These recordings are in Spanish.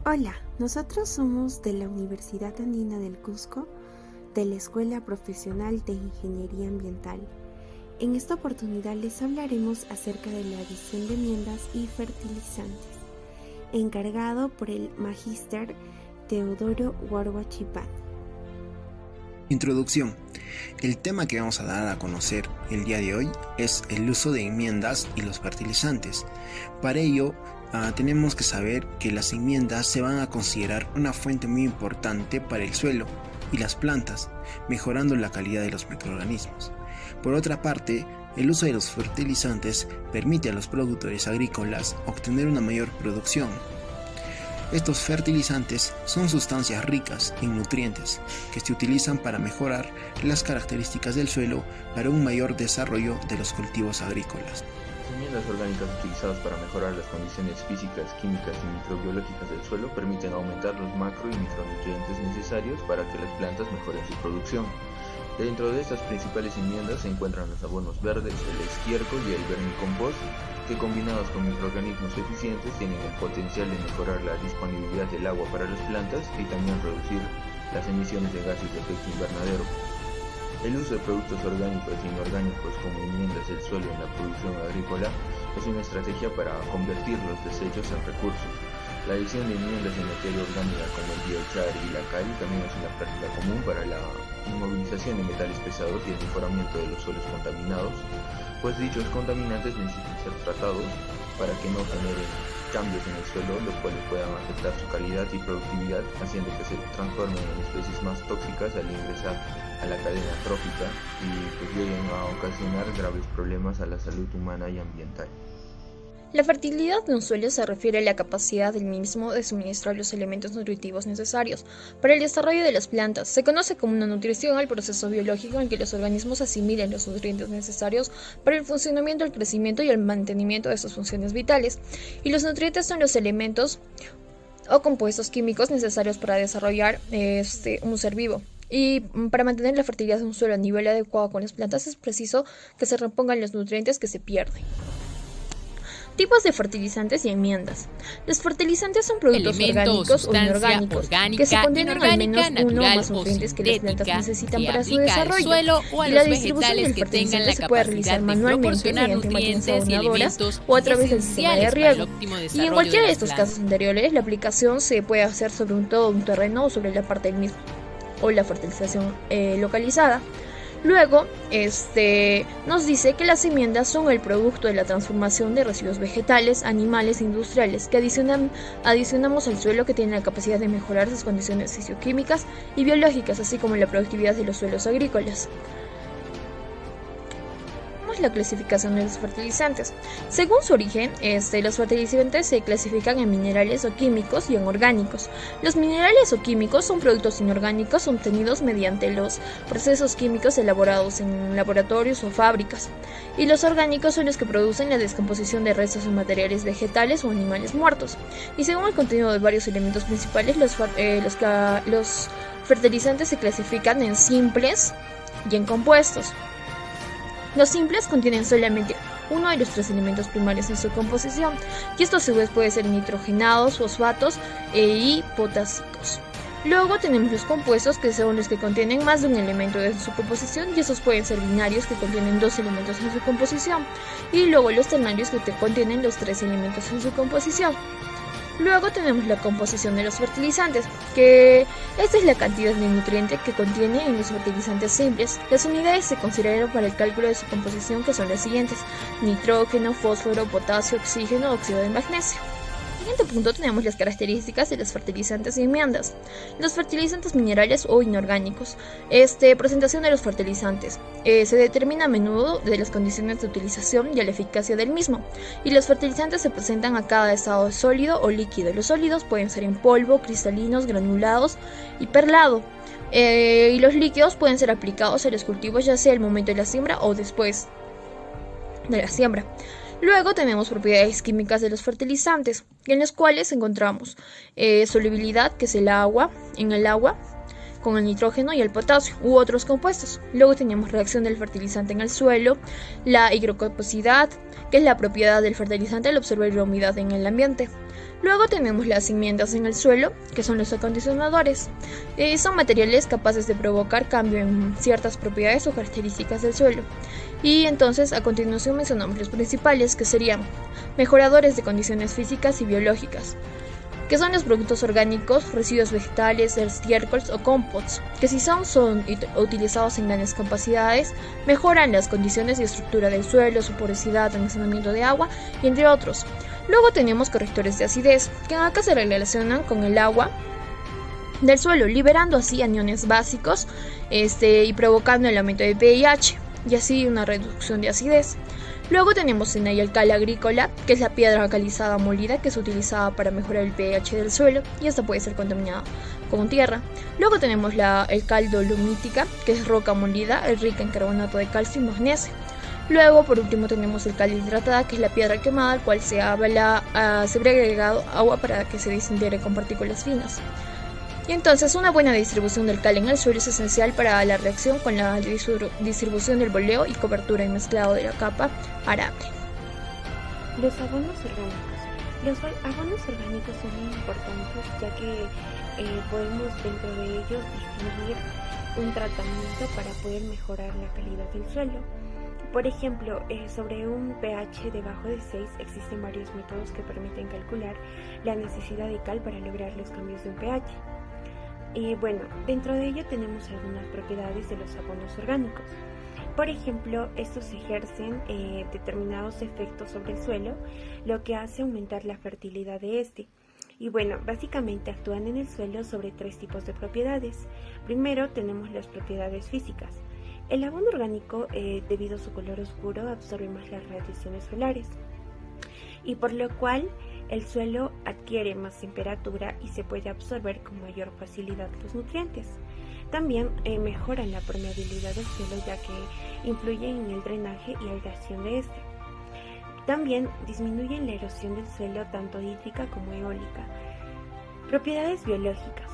Hola, nosotros somos de la Universidad Andina del Cusco, de la Escuela Profesional de Ingeniería Ambiental. En esta oportunidad les hablaremos acerca de la adición de enmiendas y fertilizantes, encargado por el Magíster Teodoro Warhuachipán. Introducción. El tema que vamos a dar a conocer el día de hoy es el uso de enmiendas y los fertilizantes. Para ello, tenemos que saber que las enmiendas se van a considerar una fuente muy importante para el suelo y las plantas, mejorando la calidad de los microorganismos. Por otra parte, el uso de los fertilizantes permite a los productores agrícolas obtener una mayor producción. Estos fertilizantes son sustancias ricas en nutrientes que se utilizan para mejorar las características del suelo para un mayor desarrollo de los cultivos agrícolas. Las enmiendas orgánicas utilizadas para mejorar las condiciones físicas, químicas y microbiológicas del suelo permiten aumentar los macro y micronutrientes necesarios para que las plantas mejoren su producción. Dentro de estas principales enmiendas se encuentran los abonos verdes, el estiércol y el vermicompost, que combinados con microorganismos eficientes tienen el potencial de mejorar la disponibilidad del agua para las plantas y también reducir las emisiones de gases de efecto invernadero. El uso de productos orgánicos e inorgánicos como enmiendas del suelo en la producción agrícola es una estrategia para convertir los desechos en recursos. La adición de enmiendas en materia orgánica como el biochar y la cal también es una práctica común para la inmovilización de metales pesados y el mejoramiento de los suelos contaminados, pues dichos contaminantes necesitan ser tratados para que no generen cambios en el suelo, los cuales puedan afectar su calidad y productividad, haciendo que se transformen en especies más tóxicas al ingresar a la cadena trófica y pues lleguen a ocasionar graves problemas a la salud humana y ambiental. La fertilidad de un suelo se refiere a la capacidad del mismo de suministrar los elementos nutritivos necesarios para el desarrollo de las plantas. Se conoce como una nutrición al proceso biológico en que los organismos asimilan los nutrientes necesarios para el funcionamiento, el crecimiento y el mantenimiento de sus funciones vitales. Y los nutrientes son los elementos o compuestos químicos necesarios para desarrollar un ser vivo. Y para mantener la fertilidad de un suelo a nivel adecuado con las plantas es preciso que se repongan los nutrientes que se pierden. Tipos de fertilizantes y enmiendas. Los fertilizantes son productos orgánicos o inorgánicos que se contienen al menos uno o más nutrientes que las plantas necesitan para su desarrollo. Y la distribución del fertilizante se puede realizar manualmente mediante máquinas abonadoras o a través del sistema de riego. Y en cualquiera de estos casos anteriores, la aplicación se puede hacer sobre todo un terreno o sobre la parte del mismo, o la fertilización localizada. Luego, nos dice que las enmiendas son el producto de la transformación de residuos vegetales, animales e industriales que adicionamos al suelo, que tiene la capacidad de mejorar sus condiciones fisioquímicas y biológicas, así como la productividad de los suelos agrícolas. La clasificación de los fertilizantes. Según su origen, los fertilizantes se clasifican en minerales o químicos y en orgánicos. Los minerales o químicos son productos inorgánicos obtenidos mediante los procesos químicos elaborados en laboratorios o fábricas. Y los orgánicos son los que producen la descomposición de restos de materiales vegetales o animales muertos. Y según el contenido de varios elementos principales, los fertilizantes se clasifican en simples y en compuestos. Los simples contienen solamente uno de los tres elementos primarios en su composición, y estos a su vez pueden ser nitrogenados, fosfatos y potásicos. Luego tenemos los compuestos, que son los que contienen más de un elemento en su composición, y estos pueden ser binarios, que contienen dos elementos en su composición, y luego los ternarios, que contienen los tres elementos en su composición. Luego tenemos la composición de los fertilizantes, que esta es la cantidad de nutrientes que contiene en los fertilizantes simples. Las unidades se consideraron para el cálculo de su composición, que son las siguientes: nitrógeno, fósforo, potasio, oxígeno, óxido de magnesio. En el siguiente punto tenemos las características de los fertilizantes y enmiendas. Los fertilizantes minerales o inorgánicos. Presentación de los fertilizantes. Se determina a menudo de las condiciones de utilización y a la eficacia del mismo. Y los fertilizantes se presentan a cada estado sólido o líquido. Los sólidos pueden ser en polvo, cristalinos, granulados y perlado. Y los líquidos pueden ser aplicados a los cultivos, ya sea al momento de la siembra o después de la siembra. Luego tenemos propiedades químicas de los fertilizantes, en las cuales encontramos solubilidad, que es el agua, en el agua, con el nitrógeno y el potasio u otros compuestos. Luego tenemos reacción del fertilizante en el suelo, la higrocoposidad, que es la propiedad del fertilizante al absorber la humedad en el ambiente. Luego tenemos las enmiendas en el suelo, que son los acondicionadores. Son materiales capaces de provocar cambio en ciertas propiedades o características del suelo. Y entonces a continuación mencionamos los principales, que serían mejoradores de condiciones físicas y biológicas, que son los productos orgánicos, residuos vegetales, estiércoles o composts, que si son utilizados en grandes capacidades, mejoran las condiciones y estructura del suelo, su porosidad, almacenamiento de agua, y entre otros. Luego tenemos correctores de acidez, que acá se relacionan con el agua del suelo, liberando así aniones básicos y provocando el aumento de pH, y así una reducción de acidez. Luego tenemos en el cal agrícola, que es la piedra calizada molida que es utilizada para mejorar el pH del suelo, y esta puede ser contaminada con tierra. Luego tenemos el cal dolomítica, que es roca molida, es rica en carbonato de calcio y magnesio. Luego, por último, tenemos el cal hidratada, que es la piedra quemada, al cual se habría agregado agua para que se desintegre con partículas finas. Y entonces una buena distribución del cal en el suelo es esencial para la reacción con la distribución del boleo y cobertura y mezclado de la capa arable. Los abonos orgánicos. Los abonos orgánicos son muy importantes, ya que podemos dentro de ellos distinguir un tratamiento para poder mejorar la calidad del suelo. Por ejemplo, sobre un pH debajo de 6 existen varios métodos que permiten calcular la necesidad de cal para lograr los cambios de un pH. Dentro de ello tenemos algunas propiedades de los abonos orgánicos. Por ejemplo, estos ejercen determinados efectos sobre el suelo, lo que hace aumentar la fertilidad de este. Y básicamente actúan en el suelo sobre 3 tipos de propiedades. Primero tenemos las propiedades físicas. El abono orgánico, debido a su color oscuro, absorbe más las radiaciones solares, y por lo cual el suelo adquiere más temperatura y se puede absorber con mayor facilidad los nutrientes. También mejoran la permeabilidad del suelo, ya que influyen en el drenaje y aireación de este. También disminuyen la erosión del suelo, tanto hídrica como eólica. Propiedades biológicas.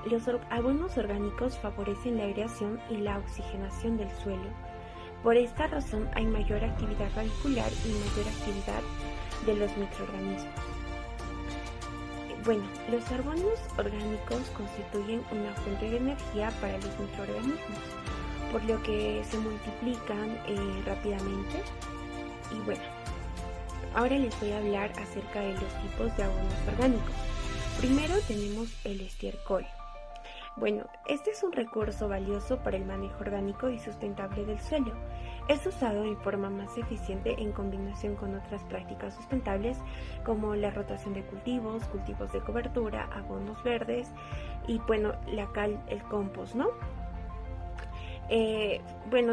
Los abonos orgánicos favorecen la aireación y la oxigenación del suelo. Por esta razón hay mayor actividad radicular y mayor actividad de los microorganismos. Los abonos orgánicos constituyen una fuente de energía para los microorganismos, por lo que se multiplican rápidamente. Ahora les voy a hablar acerca de los tipos de abonos orgánicos. Primero tenemos el estiércol. Este es un recurso valioso para el manejo orgánico y sustentable del suelo. Es usado en forma más eficiente en combinación con otras prácticas sustentables como la rotación de cultivos, cultivos de cobertura, abonos verdes y la cal, el compost, ¿no?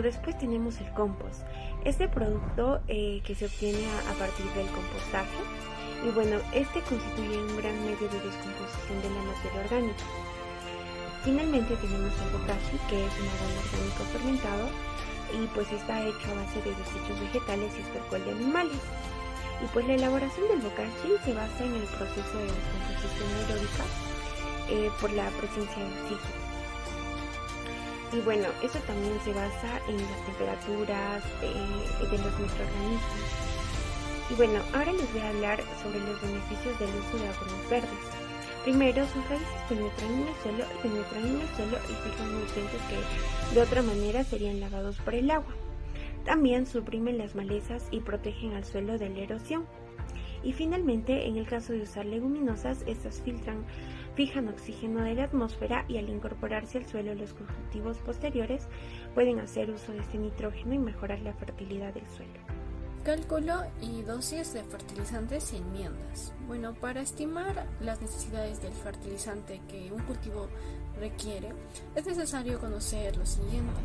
Después tenemos el compost. Este producto que se obtiene a partir del compostaje. Este constituye un gran medio de descomposición de la materia orgánica. Finalmente tenemos el bokashi, que es un abono orgánico fermentado y está hecho a base de desechos vegetales y estercol de animales. La elaboración del bokashi se basa en el proceso de descomposición aeróbica por la presencia de oxígeno. Eso también se basa en las temperaturas de los microorganismos. Ahora les voy a hablar sobre los beneficios del uso de abonos verdes. Primero, sus raíces penetran en el suelo y fijan nutrientes que de otra manera serían lavados por el agua. También suprimen las malezas y protegen al suelo de la erosión. Y finalmente, en el caso de usar leguminosas, estas fijan oxígeno de la atmósfera y al incorporarse al suelo los cultivos posteriores pueden hacer uso de este nitrógeno y mejorar la fertilidad del suelo. Cálculo y dosis de fertilizantes y enmiendas. Para estimar las necesidades del fertilizante que un cultivo requiere, es necesario conocer lo siguiente: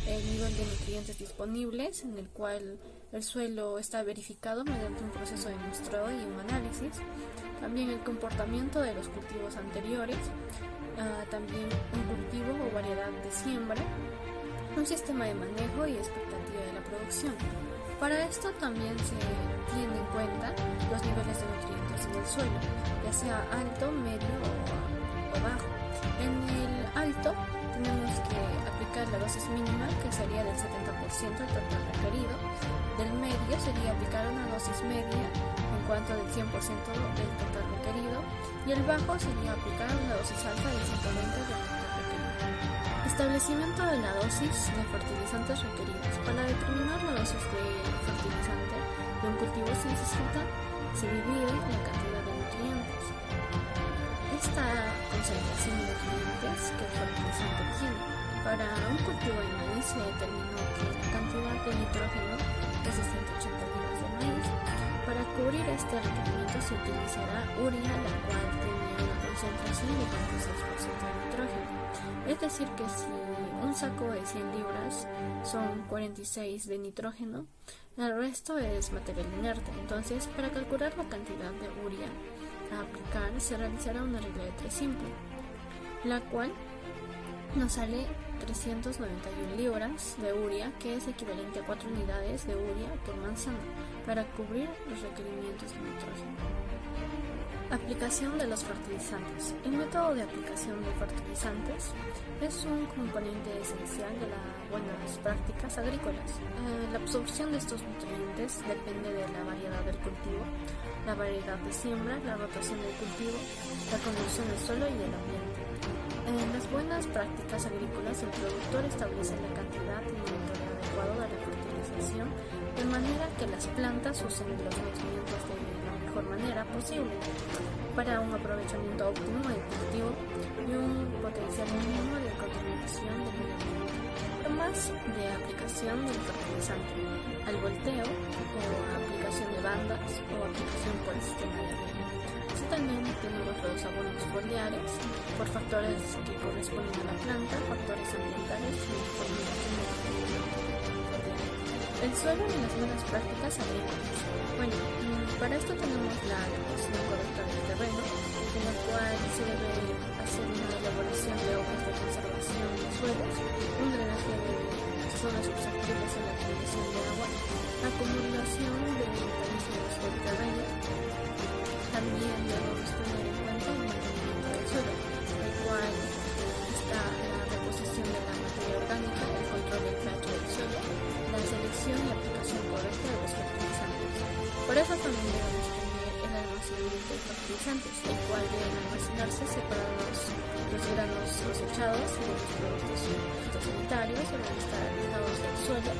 el nivel de nutrientes disponibles, en el cual el suelo está verificado mediante un proceso de muestreo y un análisis, también el comportamiento de los cultivos anteriores, también un cultivo o variedad de siembra, un sistema de manejo y expectativa de la producción. Para esto también se tiene en cuenta los niveles de nutrientes en el suelo, ya sea alto, medio o bajo. En el alto tenemos que aplicar la dosis mínima, que sería del 70% del total requerido. Del medio sería aplicar una dosis media en cuanto del 100% del total requerido, y el bajo sería aplicar una dosis alta del 120% del total requerido. Establecimiento de la dosis de fertilizantes requeridos. Para determinar la dosis de fertilizante de un cultivo se divide la cantidad de nutrientes. Esta concentración de nutrientes que el fertilizante tiene. Para un cultivo de maíz se determinó que la cantidad de nitrógeno es de 180 libras de maíz. Para cubrir este requerimiento se utilizará urea, la cual tiene una concentración de 46% de nitrógeno. Es decir que si un saco de 100 libras son 46 de nitrógeno, el resto es material inerte. Entonces, para calcular la cantidad de urea a aplicar, se realizará una regla de 3 simple, la cual nos sale 391 libras de urea, que es equivalente a 4 unidades de urea por manzana, para cubrir los requerimientos de nitrógeno. Aplicación de los fertilizantes. El método de aplicación de fertilizantes es un componente esencial de las buenas prácticas agrícolas. La absorción de estos nutrientes depende de la variedad del cultivo, la variedad de siembra, la rotación del cultivo, la condición del suelo y del ambiente. En las buenas prácticas agrícolas, el productor establece la cantidad y monitorea adecuado de la fertilización de manera que las plantas usen los nutrientes de la mejor manera posible para un aprovechamiento óptimo del cultivo y un potencial mínimo de contaminación del medio ambiente. Además de aplicación del fertilizante al volteo o aplicación de bandas o aplicación por el sistema de riego. Así también tenemos los abonos foliares por factores que corresponden a la planta, factores ambientales y formulación de el suelo y las buenas prácticas agrícolas. Bueno, para esto tenemos la adecuación correcta del terreno, en la cual se debe hacer una elaboración de obras de conservación de suelos, un drenaje de zonas susceptibles a la acumulación de agua, acumulación de mecanismos del terreno. También debemos tener en cuenta el mantenimiento del suelo, el cual está la reposición de la materia orgánica, el control del pH del suelo, la selección y aplicación correcta de los fertilizantes. Por eso también debemos tener el almacenamiento de fertilizantes, el cual deben almacenarse separados los granos cosechados y los productos fitosanitarios deben estar alejados del suelo,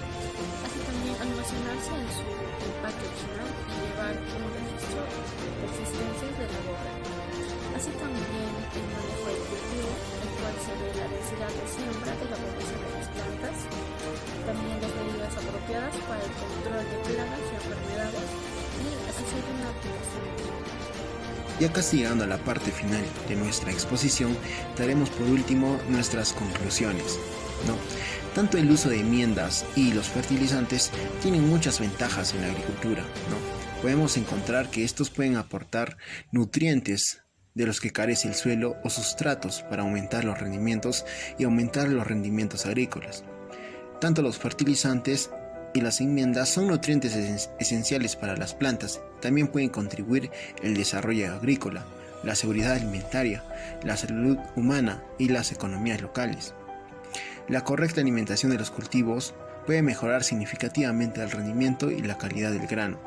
así también almacenarse en su empaque original y llevar un registro de existencias de la boca. Así también el manejo del cultivo, el cual se ve la densidad de siembra de la población de las plantas, también las medidas apropiadas para el control de plagas y enfermedades y hacer una aplicación química. Ya casi llegando a la parte final de nuestra exposición, daremos por último nuestras conclusiones, ¿no? Tanto el uso de enmiendas y los fertilizantes tienen muchas ventajas en la agricultura, ¿no? Podemos encontrar que estos pueden aportar nutrientes de los que carece el suelo o sustratos para aumentar los rendimientos y aumentar los rendimientos agrícolas. Tanto los fertilizantes y las enmiendas son nutrientes esenciales para las plantas. También pueden contribuir el desarrollo agrícola, la seguridad alimentaria, la salud humana y las economías locales. La correcta alimentación de los cultivos puede mejorar significativamente el rendimiento y la calidad del grano.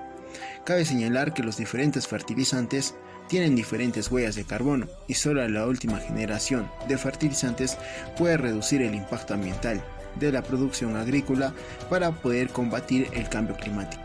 Cabe señalar que los diferentes fertilizantes tienen diferentes huellas de carbono y solo la última generación de fertilizantes puede reducir el impacto ambiental de la producción agrícola para poder combatir el cambio climático.